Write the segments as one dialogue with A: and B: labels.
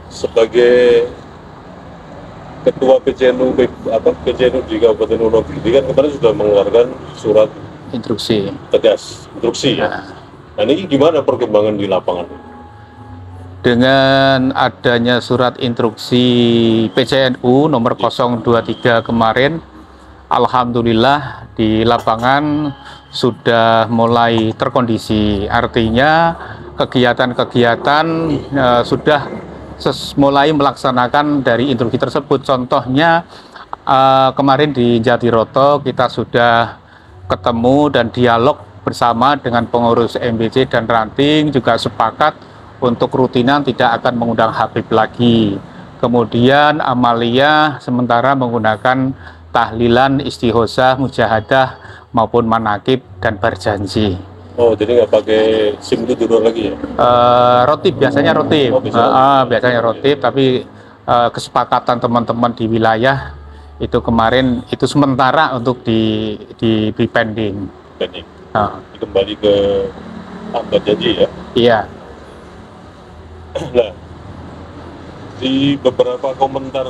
A: sebagai Ketua PCNU di Kabupaten Wonogiri kan kemarin sudah mengeluarkan surat
B: instruksi
A: tegas, instruksi ya. Nah ini gimana perkembangan di lapangan?
B: Dengan adanya surat instruksi PCNU nomor 023 kemarin, alhamdulillah di lapangan sudah mulai terkondisi. Artinya kegiatan-kegiatan sudah mulai melaksanakan dari instruksi tersebut. Contohnya kemarin di Jatiroto kita sudah ketemu dan dialog bersama dengan pengurus MBC dan ranting, juga sepakat untuk rutinan tidak akan mengundang Habib lagi. Kemudian amalia sementara menggunakan tahlilan, istighosah, mujahadah maupun manakib dan berjanji.
A: Oh, jadi nggak pakai SIM itu dulu lagi ya?
B: Rotib, biasanya rotib.
A: Oh,
B: biasanya rotib, tapi kesepakatan teman-teman di wilayah itu kemarin itu sementara untuk di pending.
A: Pending. Kembali ke tanggal janji ya?
B: Iya.
A: Nah, di beberapa komentar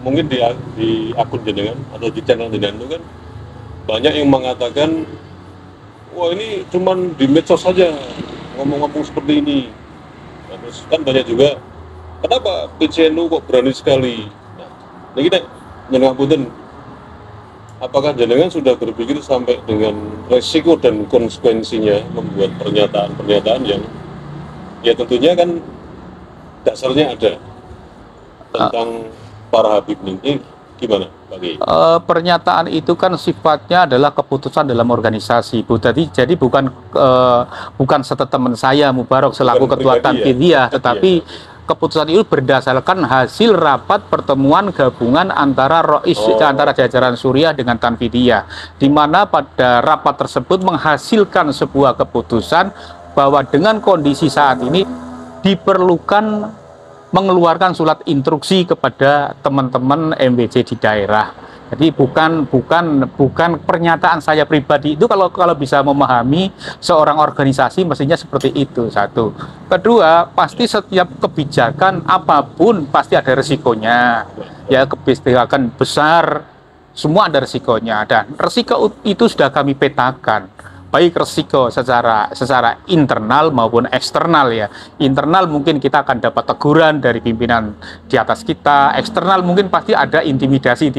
A: mungkin di akun jenengan atau di channel jenengan itu kan banyak yang mengatakan, wah ini cuman di medsos saja ngomong-ngomong seperti ini. Terus kan banyak juga, kenapa PCNU kok berani sekali? Nah, ini kita nyengapunten, apakah jenengan sudah berpikir sampai dengan resiko dan konsekuensinya membuat pernyataan-pernyataan yang ya tentunya kan dasarnya ada tentang para Habib ini, gimana Pak Kiai?
B: Pernyataan itu kan sifatnya adalah keputusan dalam organisasi, Bu. Jadi bukan teman saya Mubarok selaku ketua Tanfidiyah, tetapi keputusan itu berdasarkan hasil rapat pertemuan gabungan antara antara jajaran Suriah dengan Tanfidiyah, di mana pada rapat tersebut menghasilkan sebuah keputusan bahwa dengan kondisi saat ini diperlukan mengeluarkan surat instruksi kepada teman-teman MBC di daerah. Jadi bukan pernyataan saya pribadi. Itu kalau bisa memahami seorang organisasi mestinya seperti itu, satu. Kedua, pasti setiap kebijakan apapun pasti ada resikonya. Ya, kebijakan besar semua ada resikonya, dan resiko itu sudah kami petakan. Baik resiko secara internal maupun eksternal ya. Internal mungkin kita akan dapat teguran dari pimpinan di atas kita, eksternal mungkin pasti ada intimidasi.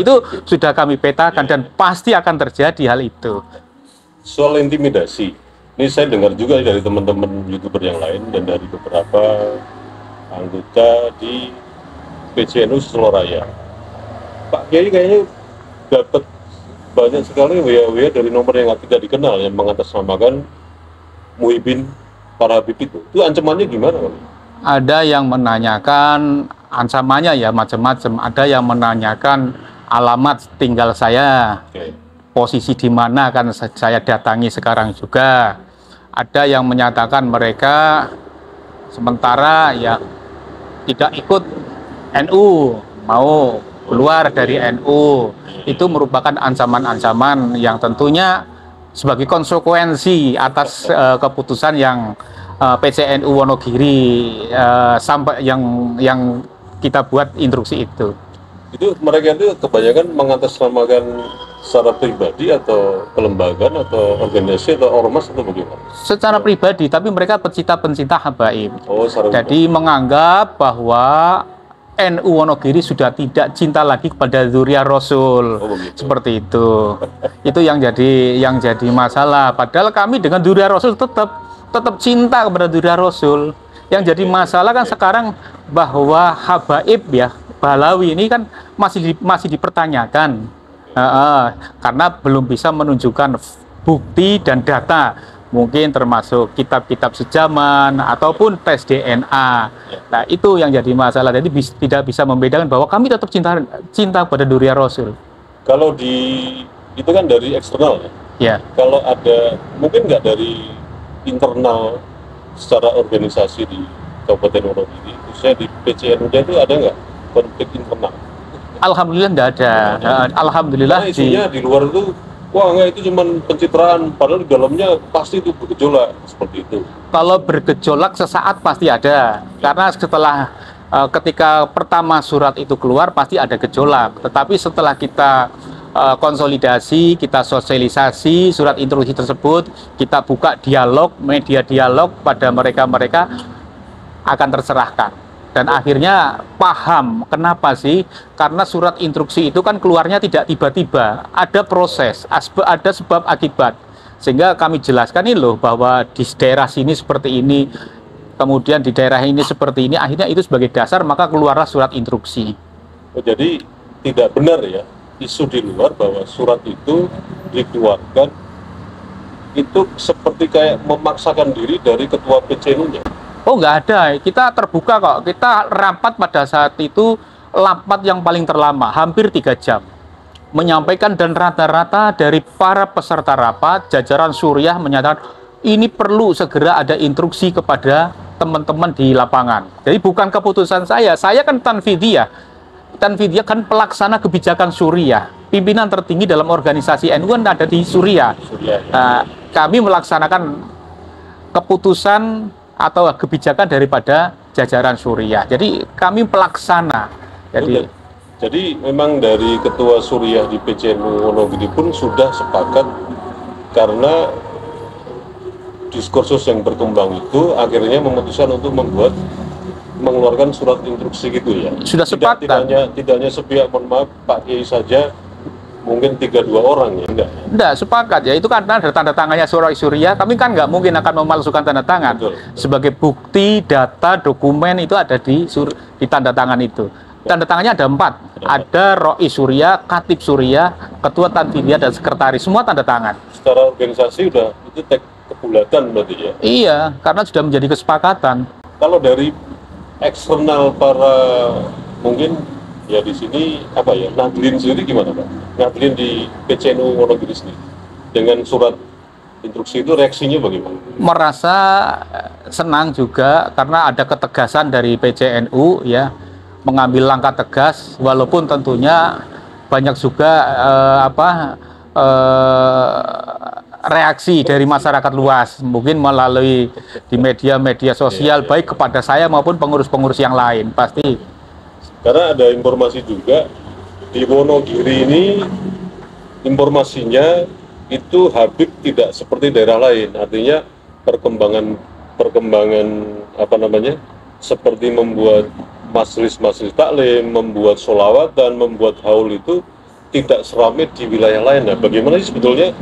B: Itu sudah kami petakan dan pasti akan terjadi hal itu.
A: Soal intimidasi, ini saya dengar juga dari teman-teman YouTuber yang lain dan dari beberapa anggota di PCNU Seloraya. Pak Kiai kayaknya dapat banyak sekali WA dari nomor yang tidak dikenal yang mengatasnamakan Muhyiddin para Habib itu. Itu ancamannya gimana, Pak?
B: Ada yang menanyakan ancamannya ya macam-macam. Ada yang menanyakan alamat tinggal saya, posisi di mana kan saya datangi sekarang juga. Ada yang menyatakan mereka sementara ya tidak ikut NU, mau keluar dari NU. Itu merupakan ancaman-ancaman yang tentunya sebagai konsekuensi atas keputusan yang PCNU Wonogiri sampai yang kita buat instruksi itu.
A: Itu mereka itu kebanyakan mengatasnamakan secara pribadi atau kelembagaan atau organisasi atau ormas atau bagaimana?
B: Secara pribadi, tapi mereka pencinta habaib.
A: Jadi
B: menganggap bahwa NU Wonogiri sudah tidak cinta lagi kepada dzurriyyah Rasul. Seperti itu. Itu yang jadi masalah. Padahal kami dengan dzurriyyah Rasul tetap cinta kepada dzurriyyah Rasul. Yang jadi masalah kan sekarang bahwa habaib ya, Balawi ini kan masih dipertanyakan. Karena belum bisa menunjukkan bukti dan data. Mungkin termasuk kitab-kitab sejaman ataupun tes DNA. Nah, itu yang jadi masalah. Jadi tidak bisa membedakan bahwa kami tetap cinta pada dzurriyyah Rasul.
A: Kalau itu kan dari eksternal ya.
B: Ya.
A: Kalau ada mungkin nggak dari internal secara organisasi di Kabupaten Wonogiri, khususnya di PCNU-nya itu ada nggak konflik internal?
B: Alhamdulillah tidak ada. Alhamdulillah.
A: Karena isunya di luar itu, wah nggak, itu cuma pencitraan, padahal di dalamnya pasti itu bergejolak seperti itu.
B: Kalau bergejolak sesaat pasti ada, karena setelah ketika pertama surat itu keluar pasti ada gejolak, tetapi setelah kita konsolidasi, kita sosialisasi surat instruksi tersebut, kita buka dialog, media dialog pada mereka-mereka, akan tercerahkan. Dan akhirnya paham kenapa sih, karena surat instruksi itu kan keluarnya tidak tiba-tiba, ada proses, ada sebab akibat, sehingga kami jelaskan ini loh, bahwa di daerah sini seperti ini, kemudian di daerah ini seperti ini, akhirnya itu sebagai dasar maka keluarlah surat instruksi.
A: Jadi tidak benar ya isu di luar bahwa surat itu dikeluarkan itu seperti kayak memaksakan diri dari ketua PCNU-nya.
B: Oh, nggak ada, kita terbuka kok. Kita rapat pada saat itu, rapat yang paling terlama, hampir 3 jam. Menyampaikan, dan rata-rata dari para peserta rapat, jajaran Suriah menyatakan, ini perlu segera ada instruksi kepada teman-teman di lapangan. Jadi bukan keputusan saya kan tanfidiyah. Tanfidiyah kan pelaksana kebijakan Suriah. Pimpinan tertinggi dalam organisasi NU kan ada di Suriah. Nah, kami melaksanakan keputusan atau kebijakan daripada jajaran Suriah. Jadi kami pelaksana.
A: Jadi memang dari ketua Suriah di PCNU Wonogiri pun sudah sepakat, karena diskursus yang berkembang itu akhirnya memutuskan untuk mengeluarkan surat instruksi gitu ya.
B: Sudah sepakat.
A: Tidak hanya sepihak, mohon maaf, Pak Kiai saja, mungkin 3-2 orang ya, enggak
B: sepakat ya, itu karena ada tanda tangannya Suriah, kami kan nggak mungkin akan memalsukan tanda tangan.
A: Betul.
B: Sebagai bukti, data, dokumen itu ada di tanda tangan itu. Tanda tangannya ada 4, ada Roi Suriah, Katib Suriah, Ketua Tanfidiyah, dan Sekretaris, semua tanda tangan.
A: Secara organisasi udah itu kebulatan berarti ya?
B: Iya, karena sudah menjadi kesepakatan.
A: Kalau dari eksternal para mungkin ya di sini apa ya, Nahdlin sendiri gimana Pak? Nahdlin di PCNU Wonogiri sendiri dengan surat instruksi itu reaksinya bagaimana?
B: Merasa senang juga karena ada ketegasan dari PCNU ya, mengambil langkah tegas, walaupun tentunya banyak juga reaksi dari masyarakat luas, mungkin melalui di media sosial, baik kepada saya maupun pengurus-pengurus yang lain, pasti.
A: Karena ada informasi juga di Wonogiri ini, informasinya itu Habib tidak seperti daerah lain, artinya perkembangan apa namanya, seperti membuat majelis taklim, membuat sholawatan, membuat haul itu tidak seramai di wilayah lain. Nah, bagaimana sih sebetulnya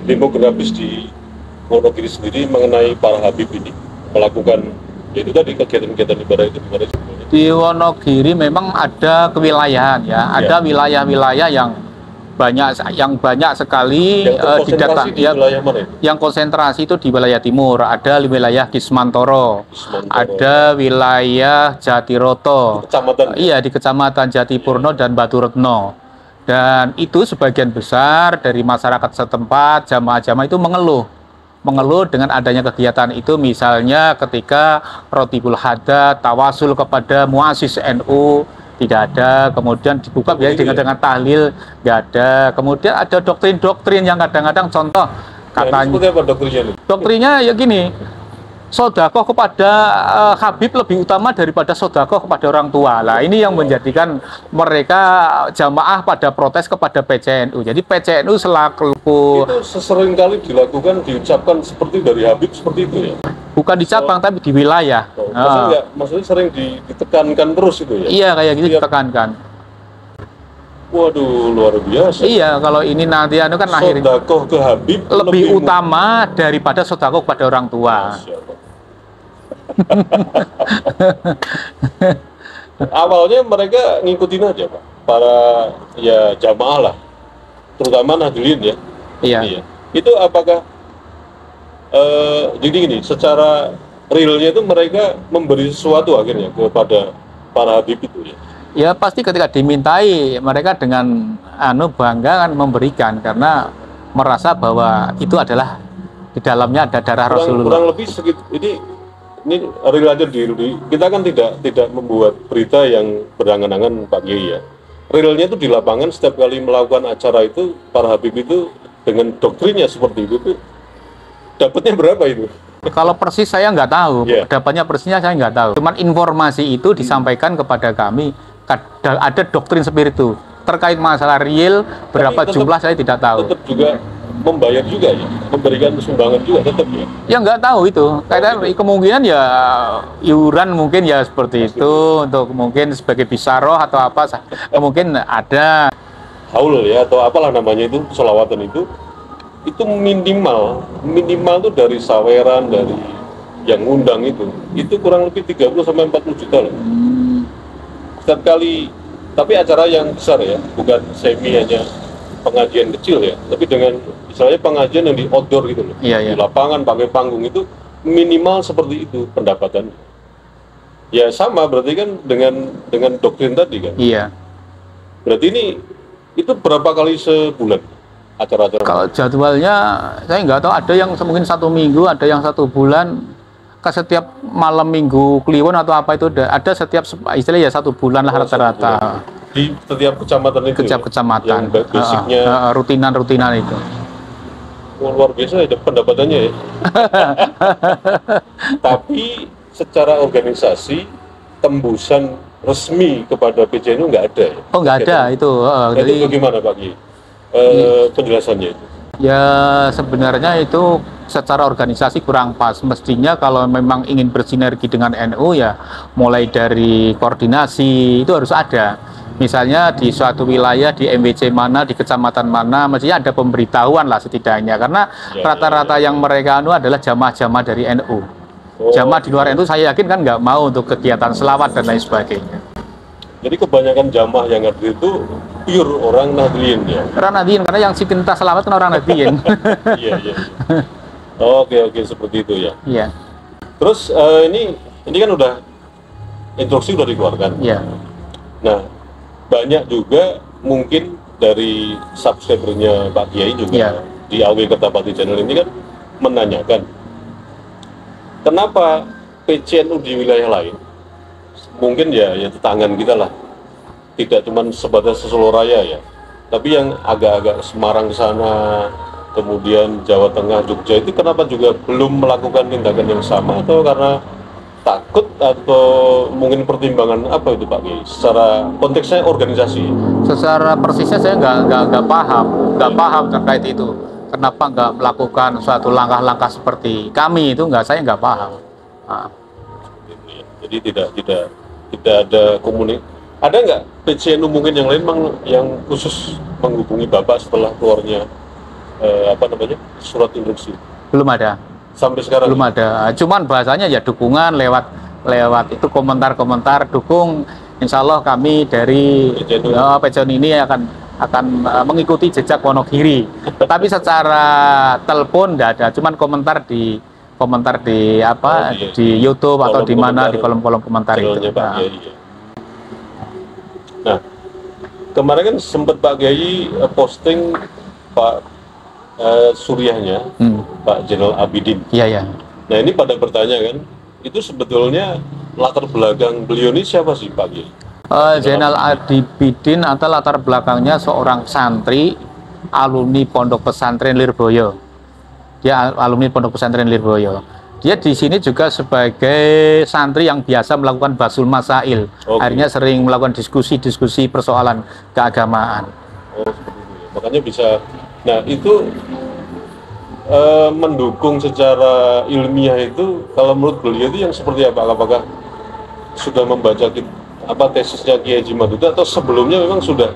A: demografis di Wonogiri sendiri mengenai para Habib ini melakukan yaitu tadi kegiatan-kegiatan ibadah itu gimana sebetulnya?
B: Di Wonogiri memang ada kewilayahan ya, ada wilayah-wilayah yang banyak sekali yang konsentrasi itu di wilayah timur, ada wilayah Kismantoro, ada wilayah Jatiroto, di Kecamatan Jatipurno dan Baturetno, dan itu sebagian besar dari masyarakat setempat, jamaah-jamaah itu mengeluh dengan adanya kegiatan itu, misalnya ketika Rotibul Hadat, tawasul kepada muasis NU tidak ada, kemudian dibuka biasanya dengan tahlil nggak ada, kemudian ada doktrin-doktrin yang kadang-kadang contoh katanya
A: apa
B: doktrinnya ya gini, sodakoh kepada Habib lebih utama daripada sodakoh kepada orang tua. Lah ini yang menjadikan mereka jamaah pada protes kepada PCNU. Jadi PCNU selaku
A: itu sesering kali dilakukan, diucapkan seperti dari Habib seperti itu ya?
B: Bukan di cabang tapi di wilayah.
A: Maksudnya sering ditekankan terus itu ya?
B: Iya, kayak gitu ditekankan.
A: Waduh, luar biasa.
B: Iya, kalau ini nanti kan akhirnya
A: sodakoh ke Habib
B: lebih utama daripada sodakoh kepada orang tua.
A: Awalnya mereka ngikutin aja Pak, para ya jamaah lah, terutama Nahdlin ya.
B: Iya.
A: Itu apakah jadi gini, secara realnya itu mereka memberi sesuatu akhirnya kepada para Habib itu ya?
B: Ya pasti ketika dimintai mereka dengan bangga kan memberikan, karena merasa bahwa itu adalah di dalamnya ada darah Rasulullah.
A: Kurang lebih segitu. Ini real aja di kita kan tidak membuat berita yang berangan-angan Pak Kiai ya. Realnya itu di lapangan setiap kali melakukan acara itu para Habib itu dengan doktrinnya seperti itu tuh dapatnya berapa itu?
B: Kalau persis saya nggak tahu,
A: Iya.
B: dapatnya persisnya saya nggak tahu. Cuman informasi itu disampaikan kepada kami, ada doktrin seperti itu. Terkait masalah real, berapa
A: tetap-
B: jumlah saya tidak tahu.
A: Tetap juga membayar juga ya, memberikan sumbangan juga tetap ya.
B: Ya nggak tahu itu. Kayaknya kemungkinan ya iuran mungkin ya seperti itu, untuk mungkin sebagai bisaroh atau apa, mungkin ada.
A: Haul ya atau apalah namanya itu, sholawatan itu minimal tuh dari saweran, dari yang ngundang itu kurang lebih 30 sampai 40 juta loh. Setiap kali, tapi acara yang besar ya, bukan semi hanya pengajian kecil ya, tapi dengan misalnya pengajian yang di outdoor gitu loh,
B: Iya, iya.
A: di lapangan pakai panggung, itu minimal seperti itu pendapatannya. Ya sama berarti kan dengan doktrin tadi kan.
B: Iya.
A: Berarti ini itu berapa kali sebulan acara-acara?
B: Kalau jadwalnya saya nggak tahu, ada yang mungkin 1 minggu, ada yang 1 bulan. Ke setiap malam minggu Kliwon atau apa itu ada setiap istilahnya ya 1 bulan lah rata-rata.
A: Di setiap kecamatan itu.
B: Setiap kecamatan.
A: Yang basicnya
B: Rutinan itu.
A: luar biasa ya pendapatannya ya. Tapi secara organisasi tembusan resmi kepada PCNU nggak ada ya?
B: Oh nggak ada itu.
A: Itu
B: Jadi
A: bagaimana Pak Ki? Penjelasannya itu?
B: ya sebenarnya itu secara organisasi kurang pas. Mestinya kalau memang ingin bersinergi dengan NU ya mulai dari koordinasi itu harus ada. Misalnya di suatu wilayah, di MWC mana, di kecamatan mana, mestinya ada pemberitahuan lah setidaknya. Karena rata-rata yang mereka anu adalah jamaah-jamaah dari NU. Jamaah di luar NU saya yakin kan nggak mau untuk kegiatan selawat dan lain sebagainya.
A: Jadi kebanyakan jamaah yang hadir itu pure orang Nahdliyin ya?
B: Orang Nahdliyin, karena yang cinta selawat kan orang Nahdliyin.
A: Iya. Oke, seperti itu ya.
B: Iya.
A: Terus ini kan udah instruksi udah dikeluarkan.
B: Iya.
A: Nah, banyak juga mungkin dari subscribernya Pak Kiai juga
B: Iya.
A: di AW Kertapati Channel ini kan menanyakan kenapa PCNU di wilayah lain, mungkin ya tetanggaan kita lah, tidak cuma sebatas Solo Raya ya, tapi yang agak-agak Semarang ke sana, kemudian Jawa Tengah, Jogja itu kenapa juga belum melakukan tindakan yang sama, atau karena takut, atau mungkin pertimbangan apa itu Pak Kiai? Secara konteksnya organisasi.
B: Secara persisnya saya nggak paham terkait itu. Kenapa nggak melakukan suatu langkah-langkah seperti kami itu saya nggak paham. Nah.
A: Jadi tidak ada komunikasi. Ada nggak PCNU mungkin yang lain yang khusus menghubungi Bapak setelah keluarnya surat instruksi?
B: Belum ada.
A: Sampai sekarang
B: Belum ada. Cuman bahasanya ya dukungan lewat itu komentar-komentar dukung. Insya Allah kami dari PCNU ini akan mengikuti jejak Wonogiri. Tapi secara telepon tidak ada. Cuman komentar di di YouTube atau di mana, di kolom-kolom komentar itu.
A: Nah, kemarin kan sempat Pak Kiai posting Pak Suryahnya, Pak Jenderal Abidin.
B: Iya.
A: Nah, ini pada bertanya kan, itu sebetulnya latar belakang beliau ini siapa sih Pak Kiai?
B: Jenderal Abidin atau latar belakangnya seorang santri alumni Pondok Pesantren Lirboyo. Dia alumni Pondok Pesantren Lirboyo. Dia di sini juga sebagai santri yang biasa melakukan basul masail. Akhirnya sering melakukan diskusi persoalan keagamaan.
A: Oh, seperti itu ya. Makanya bisa. Nah, itu mendukung secara ilmiah itu, kalau menurut beliau itu yang seperti apa? Apakah sudah membaca tesisnya Kiai Haji Madudha, atau sebelumnya memang sudah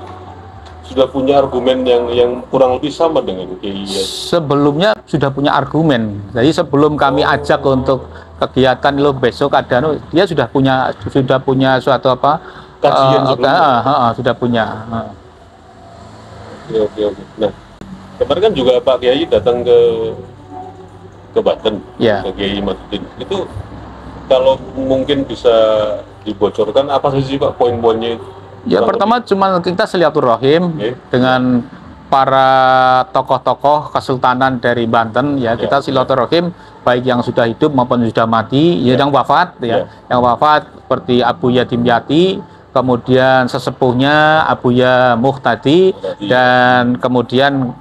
A: punya argumen yang kurang lebih sama dengan Kiai?
B: Sebelumnya sudah punya argumen. Jadi sebelum kami ajak untuk kegiatan lo besok ada, dia sudah punya suatu
A: kajian sebelumnya.
B: Sudah punya.
A: Oke. Nah, kemarin kan juga Pak Kiai datang ke Banten, ke Kiai Madudin. Itu kalau mungkin bisa dibocorkan apa sih Pak poin-poinnya itu?
B: Ya, pertama cuma kita silaturahim dengan para tokoh-tokoh kesultanan dari Banten ya. Kita silaturahim baik yang sudah hidup maupun sudah mati, yang wafat ya. Yang wafat seperti Abuya Dimyati, kemudian sesepuhnya Abuya Muhtadi, dan kemudian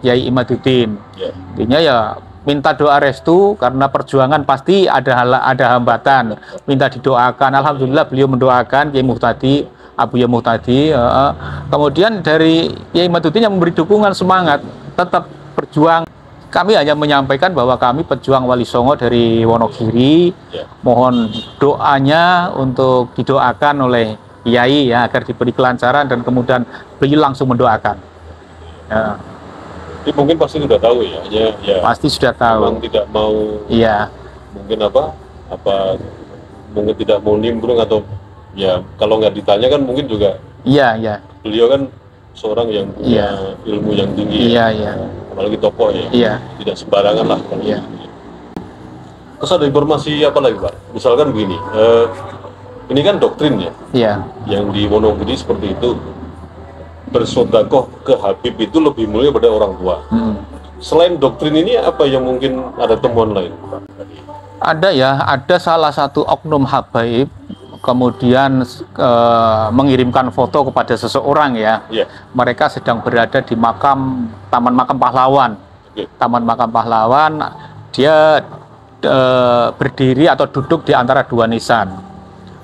B: Kiai Imaduddin. Intinya ya minta doa restu karena perjuangan pasti ada hambatan, minta didoakan. Alhamdulillah beliau mendoakan Kiai Muhtadi, Abu Ya Muhtadi. Kemudian dari Kiai Maduddin yang memberi dukungan semangat tetap berjuang. Kami hanya menyampaikan bahwa kami pejuang Wali Songo dari Wonogiri, mohon doanya untuk didoakan oleh Kiai ya agar diberi kelancaran, dan kemudian beliau langsung mendoakan. Ya.
A: Ini mungkin pasti sudah tahu ya, ya.
B: Pasti sudah tahu.
A: Memang tidak mau.
B: Iya.
A: Mungkin mungkin tidak mau nimbrung, atau ya kalau nggak ditanya kan mungkin juga.
B: Iya, iya.
A: Beliau kan seorang yang punya ilmu yang tinggi.
B: Iya,
A: ya.
B: iya.
A: Apalagi tokoh ya.
B: Iya.
A: Tidak sembarangan lah.
B: Iya.
A: Terus ada informasi apa lagi Pak? Misalkan begini, ini kan doktrin ya.
B: Iya.
A: Yang di Wonogiri seperti itu, bersodakoh ke Habib itu lebih mulia pada orang tua. Selain doktrin ini, apa yang mungkin ada temuan lain Pak?
B: Ada ya, ada salah satu oknum habaib kemudian mengirimkan foto kepada seseorang ya. Mereka sedang berada di Taman Makam Pahlawan. Taman Makam Pahlawan, dia berdiri atau duduk di antara dua nisan,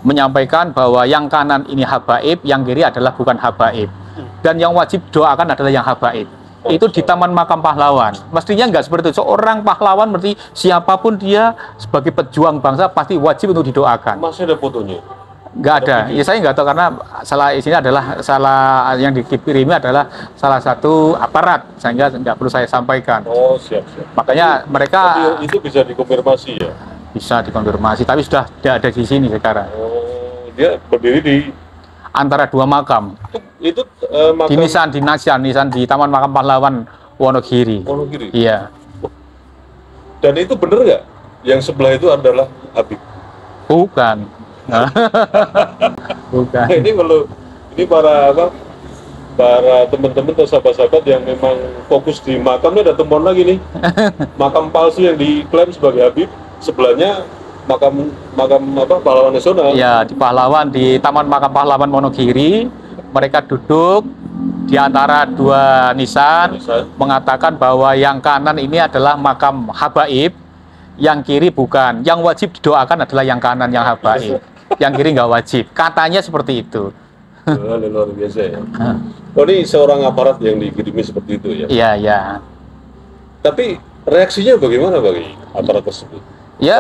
B: menyampaikan bahwa yang kanan ini habaib, yang kiri adalah bukan habaib, dan yang wajib doakan adalah yang habaib. Itu di Taman Makam Pahlawan. Mestinya nggak seperti itu. Seorang pahlawan berarti siapapun dia sebagai pejuang bangsa pasti wajib untuk didoakan.
A: Masih ada fotonya?
B: Nggak ada. Ya saya nggak tahu, karena salah isinya adalah yang dikirimi adalah salah satu aparat, sehingga nggak perlu saya sampaikan.
A: Oh, siap.
B: Makanya mereka
A: itu bisa dikonfirmasi ya?
B: Bisa dikonfirmasi, tapi sudah tidak ada di sini sekarang.
A: Oh, dia berdiri di
B: antara dua makam.
A: Itu
B: Di
A: makam
B: nisan di Taman Makam Pahlawan Wonogiri.
A: Wonogiri.
B: Iya.
A: Dan itu benar nggak? Yang sebelah itu adalah Habib?
B: Bukan. Bukan.
A: Nah, ini para teman-teman atau sahabat-sahabat yang memang fokus di makam, ini ada temuan lagi nih. Makam palsu yang diklaim sebagai Habib, sebelahnya makam pahlawan nasional.
B: Ya, di Pahlawan, di Taman Makam Pahlawan Wonogiri, mereka duduk di antara dua nisan, mengatakan bahwa yang kanan ini adalah makam habaib, yang kiri bukan. Yang wajib didoakan adalah yang kanan, yang habaib. Yang kiri nggak wajib. Katanya seperti itu.
A: Luar biasa ya. Oh, ini seorang aparat yang dikirimi seperti itu ya?
B: Iya, iya.
A: Tapi reaksinya bagaimana bagi aparat tersebut?
B: Ya,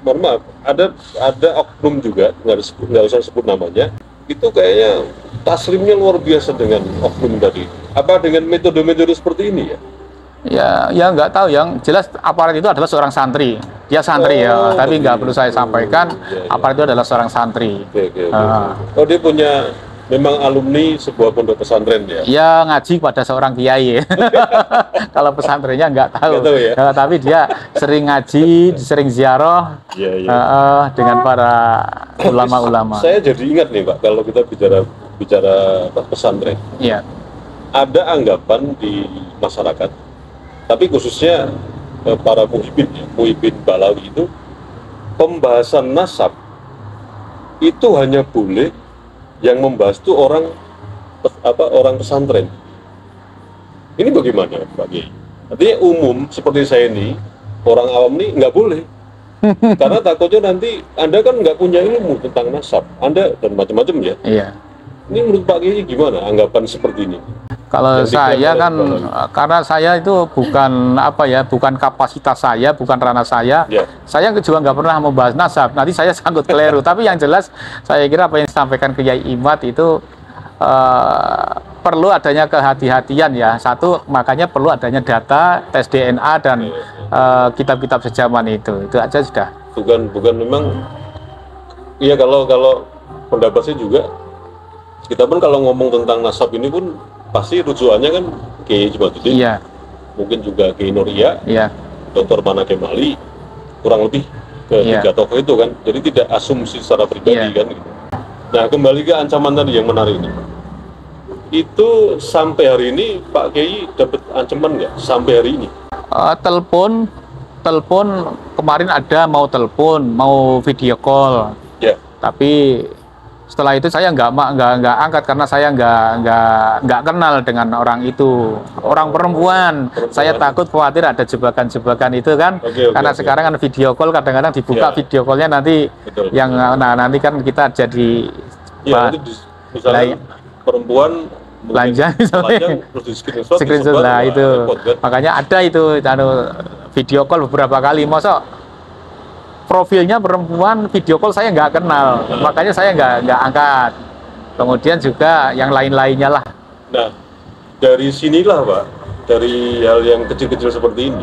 A: mohon maaf, ada oknum juga, nggak usah sebut namanya, itu kayaknya taslimnya luar biasa dengan oknum tadi. Apa dengan metode-metode seperti ini ya?
B: Ya nggak tahu. Yang jelas aparat itu adalah seorang santri. Dia santri ya, tapi nggak perlu saya sampaikan. Aparat itu adalah seorang santri.
A: Oke. Oh, dia punya memang alumni sebuah pondok pesantren ya?
B: Ya, ngaji pada seorang kiai. Kalau pesantrennya nggak tahu.
A: Ya?
B: Tapi dia sering ngaji, sering ziarah dengan para ulama-ulama.
A: Saya jadi ingat nih Pak, kalau kita bicara pesantren.
B: Iya.
A: Ada anggapan di masyarakat, tapi khususnya para muhibin Balawi itu, pembahasan nasab itu hanya boleh yang membahas itu orang pesantren. Ini bagaimana Pak Kiai? Artinya umum seperti saya ini, orang awam ini nggak boleh. Karena takutnya nanti Anda kan nggak punya ilmu tentang nasab, Anda dan macam-macam ya.
B: Iya.
A: Ini menurut Pak Kiai gimana anggapan seperti ini?
B: Kalau saya kan, karena saya itu bukan kapasitas saya, bukan ranah saya. Saya juga nggak pernah membahas nasab. Nanti saya sangkut keliru. Tapi yang jelas, saya kira apa yang disampaikan Kiai Imad itu perlu adanya kehati-hatian ya. Satu, makanya perlu adanya data, tes DNA dan kitab-kitab sejaman itu. Itu aja sudah.
A: Bukan memang. Iya, kalau pendapat saya juga, kita pun kalau ngomong tentang nasab ini pun pasti rujukannya kan Kiai Jumaduddin, mungkin juga Kiai Nuria, Dr. Manakem Ali, kurang lebih ketiga tokoh itu kan. Jadi tidak asumsi secara pribadi kan. Gitu. Nah, kembali ke ancaman tadi yang menarik ini. Itu sampai hari ini Pak Kiai dapat ancaman nggak sampai hari ini?
B: Telepon kemarin ada, mau telepon, mau video call. Tapi Setelah itu saya nggak angkat karena saya nggak kenal dengan orang itu. Orang perempuan. Saya takut khawatir ada jebakan-jebakan itu kan. Karena sekarang kan video call kadang-kadang dibuka video callnya nanti yang nanti kan kita jadi
A: misalnya perempuan
B: telanjang
A: terus di screenshot
B: lah itu. Makanya ada itu video call beberapa kali. Masa profilnya perempuan video call saya nggak kenal, makanya saya nggak angkat. Kemudian juga yang lain-lainnya lah.
A: Nah, dari sinilah Pak, dari hal yang kecil-kecil seperti ini,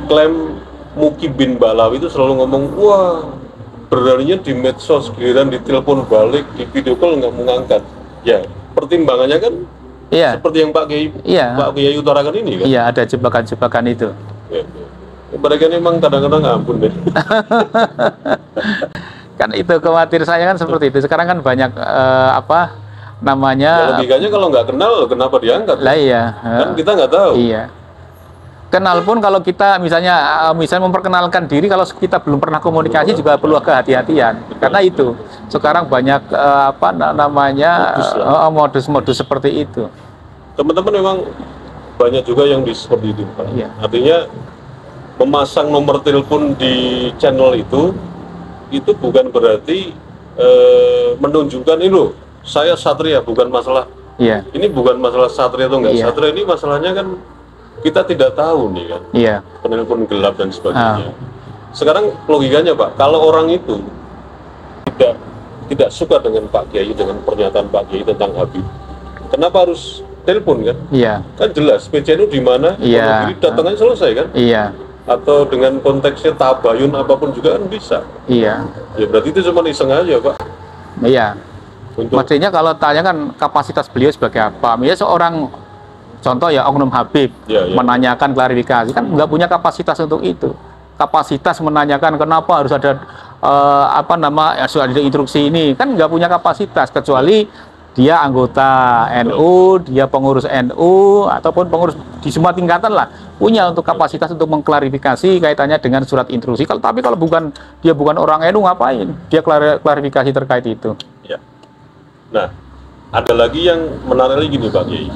A: klaim Muki bin Balawi itu selalu ngomong, wah beraninya di medsos, giliran ditelepon balik, di video call nggak mau ngangkat. Ya, pertimbangannya kan seperti yang Pak Kiai utarakan ini kan?
B: Iya, ada jebakan-jebakan itu.
A: Ya. Mereka memang kadang-kadang ampun deh.
B: Kan itu khawatir saya kan seperti itu. Sekarang kan banyak apa namanya?
A: Ya, logikanya kalau nggak kenal, kenapa diangkat?
B: Lah iya.
A: Kan kita nggak tahu.
B: Iya. Kenal pun kalau kita misalnya memperkenalkan diri, kalau kita belum pernah komunikasi juga perlu kehati-hatian. Karena itu sekarang banyak apa namanya modus-modus seperti itu.
A: Teman-teman memang banyak juga yang seperti itu, Pak.
B: Iya.
A: Artinya memasang nomor telepon di channel itu bukan berarti menunjukkan ini loh, saya satria, bukan masalah.
B: Iya.
A: Ini bukan masalah satria atau enggak satria, ini masalahnya kan kita tidak tahu nih kan.
B: Iya.
A: Penelpon gelap dan sebagainya. Sekarang logikanya Pak, kalau orang itu tidak suka dengan Pak Kiai, dengan pernyataan Pak Kiai tentang Habib, kenapa harus telepon kan?
B: Iya.
A: Kan jelas PCNU di mana, datang aja selesai kan?
B: Iya.
A: Atau dengan konteksnya tabayun apapun juga kan bisa.
B: Iya.
A: Ya berarti itu cuma iseng aja Pak.
B: Iya. Maksudnya kalau tanya kan kapasitas beliau sebagai apa? Misalnya seorang contoh ya Oknum Habib menanyakan klarifikasi, kan nggak punya kapasitas untuk itu. Kapasitas menanyakan kenapa harus ada sudah ada instruksi ini, kan nggak punya kapasitas, kecuali dia anggota NU, dia pengurus NU, ataupun pengurus di semua tingkatan lah, punya untuk kapasitas untuk mengklarifikasi kaitannya dengan surat instruksi. Tapi kalau dia bukan orang NU, ngapain dia klarifikasi terkait itu?
A: Ya. Nah, ada lagi yang menarik lagi nih Pak Kiai.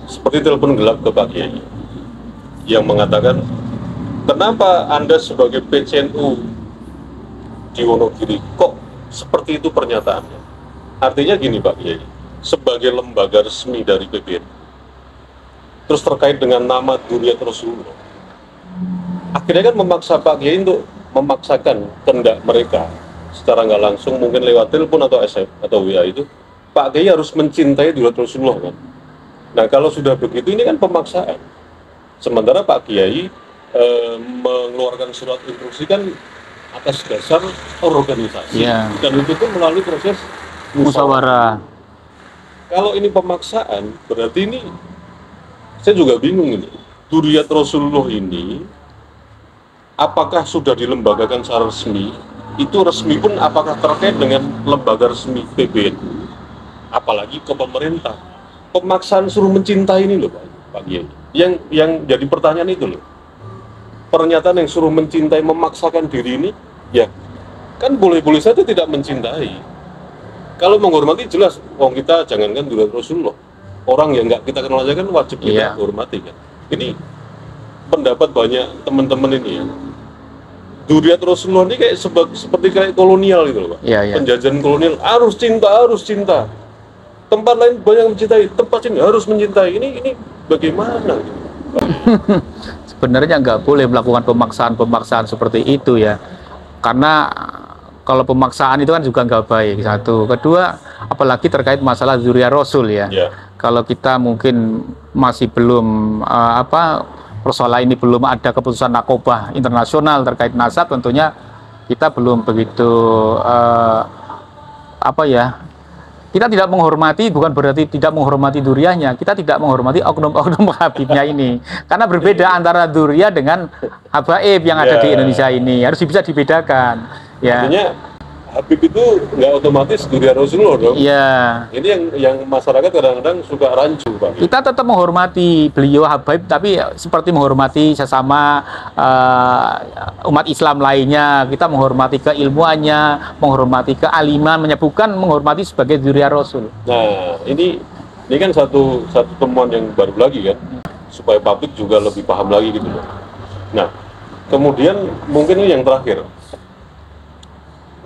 A: Seperti telepon gelap ke Pak Kiai yang mengatakan, kenapa Anda sebagai PCNU di Wonogiri kok seperti itu pernyataannya? Artinya gini Pak Kiai, sebagai lembaga resmi dari PBNU, terus terkait dengan nama Dzurriyyah Rasulullah, akhirnya kan memaksa Pak Kiai untuk memaksakan kehendak mereka secara nggak langsung, mungkin lewat telepon atau SMS atau WA itu, Pak Kiai harus mencintai Dzurriyyah Rasulullah kan. Nah kalau sudah begitu ini kan pemaksaan. Sementara Pak Kiai mengeluarkan surat instruksi kan atas dasar organisasi, dan itu pun melalui proses musyawarah. Kalau ini pemaksaan, berarti ini saya juga bingung ini. Dzurriyyah Rasulullah ini apakah sudah dilembagakan secara resmi? Itu resmi pun apakah terkait dengan lembaga resmi PBNU? Apalagi ke pemerintah. Pemaksaan suruh mencintai ini loh Pak Kiai. Yang jadi pertanyaan itu loh. Pernyataan yang suruh mencintai, memaksakan diri ini, ya kan boleh-boleh saja tidak mencintai. Kalau menghormati jelas, kita jangankan Dzurriyyah Rasulullah, orang yang nggak kita kenal aja kan wajib kita hormati kan. Ini pendapat banyak teman-teman ini ya. Dzurriyyah Rasulullah ini kayak seperti kayak kolonial gitu loh Pak. Penjajahan kolonial, harus cinta. Tempat lain banyak mencintai, tempat sini harus mencintai. Ini bagaimana? Gitu?
B: Sebenarnya nggak boleh melakukan pemaksaan seperti itu ya, karena kalau pemaksaan itu kan juga nggak baik, satu. Kedua, apalagi terkait masalah Dzurriyyah Rasul ya. Kalau kita mungkin masih belum persoalan ini belum ada keputusan Nakobah internasional terkait nasab, tentunya kita belum begitu kita tidak menghormati, bukan berarti tidak menghormati Dzurriyyahnya, kita tidak menghormati oknum-oknum Habibnya ini, karena berbeda antara Dzurriyyah dengan Habaib yang ada di Indonesia ini, harus bisa dibedakan ya.
A: Artinya Habib itu nggak otomatis durian Rasulullah dong.
B: Iya.
A: Ini yang masyarakat kadang-kadang suka rancu, Pak.
B: Kita tetap menghormati beliau Habib, tapi seperti menghormati sesama umat Islam lainnya. Kita menghormati keilmuannya, menghormati kealiman, bukan menghormati sebagai dzurriyyah Rasul.
A: Nah, ini kan satu temuan yang baru lagi kan, supaya publik juga lebih paham lagi gitu loh. Nah, kemudian mungkin ini yang terakhir.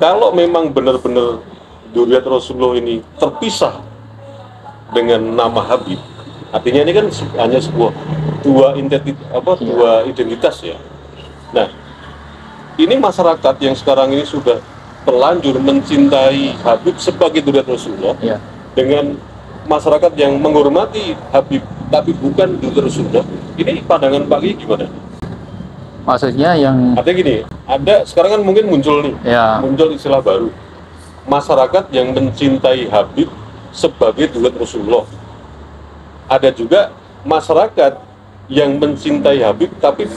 A: Kalau memang benar-benar dzurriyyah Rasulullah ini terpisah dengan nama Habib, artinya ini kan hanya dua identitas ya. Nah, ini masyarakat yang sekarang ini sudah terlanjur mencintai Habib sebagai dzurriyyah Rasulullah,
B: Ya.
A: dengan masyarakat yang menghormati Habib tapi bukan dzurriyyah Rasulullah, ini pandangan Pak Kiai gimana?
B: Maksudnya yang
A: Artinya gini, ada sekarang kan mungkin muncul nih,
B: ya,
A: muncul istilah baru, masyarakat yang mencintai Habib sebagai dzurriyyah Rasulullah. Ada juga masyarakat yang mencintai Habib tapi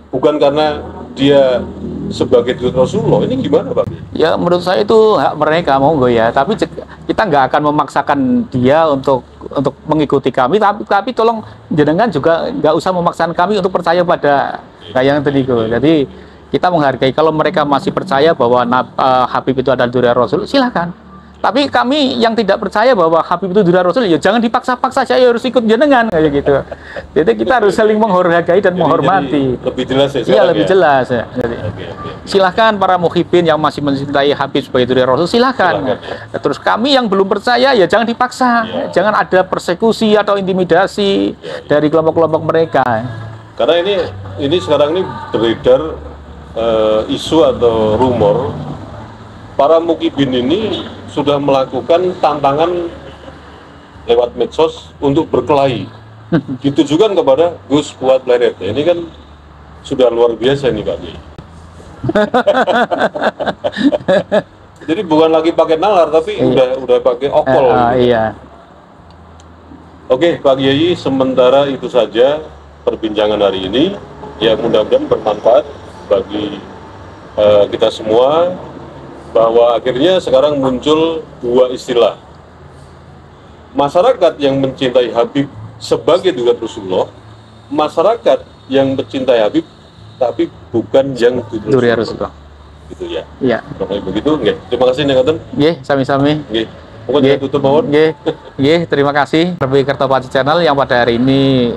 A: bukan karena dia sebagai dzurriyyah Rasulullah. Ini gimana, Pak?
B: ya menurut saya itu hak mereka, monggo ya. Tapi kita nggak akan memaksakan dia untuk mengikuti kami. Tapi tolong jenengan juga nggak usah memaksakan kami untuk percaya pada yang tadi. Jadi kita menghargai kalau mereka masih percaya bahwa Habib itu adalah dzurriyyah Rasul, silakan. Tapi kami yang tidak percaya bahwa Habib itu dzurriyyah Rasul, ya jangan dipaksa-paksa saya harus ikut jenengan kayak gitu. Jadi kita harus saling menghargai dan menghormati.
A: Jadi lebih jelas ya.
B: Iya, lebih jelas ya. Jadi,
A: Oke.
B: silahkan para muhibin yang masih mencintai Habib sebagai dzurriyyah Rasul, silahkan.
A: Ya.
B: Terus kami yang belum percaya ya jangan dipaksa.
A: Ya.
B: Jangan ada persekusi atau intimidasi dari kelompok-kelompok mereka.
A: Karena ini sekarang ini beredar isu atau rumor para mukibin ini sudah melakukan tantangan lewat medsos untuk berkelahi. Gitu juga kepada Gus Fuad Leret. Ini kan sudah luar biasa ini, Pak Kiai. Jadi bukan lagi pakai nalar tapi udah pakai okol. Gitu.
B: Iya.
A: Oke, Pak Kiai, sementara itu saja perbincangan hari ini. Ya mudah-mudahan bermanfaat bagi kita semua, bahwa akhirnya sekarang muncul dua istilah. Masyarakat yang mencintai Habib sebagai dzurriyyah Rasulullah, masyarakat yang mencintai Habib tapi bukan yang
B: Dzurriyyah Rasulullah.
A: Gitu ya.
B: Iya.
A: Pokoknya begitu, nggih. Terima kasih nih, Ngaten.
B: Nggih, sami-sami.
A: Nggih. Pokoknya tutup mawon.
B: Nggih, terima kasih Rebi Kertopati Channel yang pada hari ini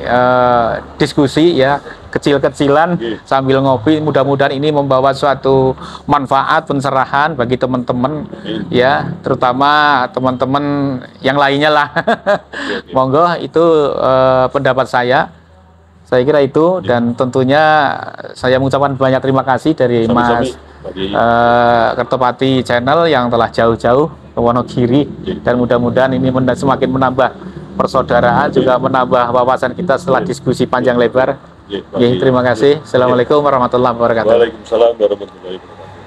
B: diskusi ya, kecil-kecilan sambil ngopi. Mudah-mudahan ini membawa suatu manfaat pencerahan bagi teman-teman ya, terutama teman-teman yang lainnya lah. Monggo, itu pendapat saya. Saya kira itu, dan tentunya saya mengucapkan banyak terima kasih dari Mas Kertopati Channel yang telah jauh-jauh ke Wonogiri, dan mudah-mudahan ini semakin menambah persaudaraan, juga menambah wawasan kita setelah diskusi panjang lebar. Terima kasih. Assalamualaikum warahmatullahi wabarakatuh.
A: Waalaikumsalam warahmatullahi wabarakatuh.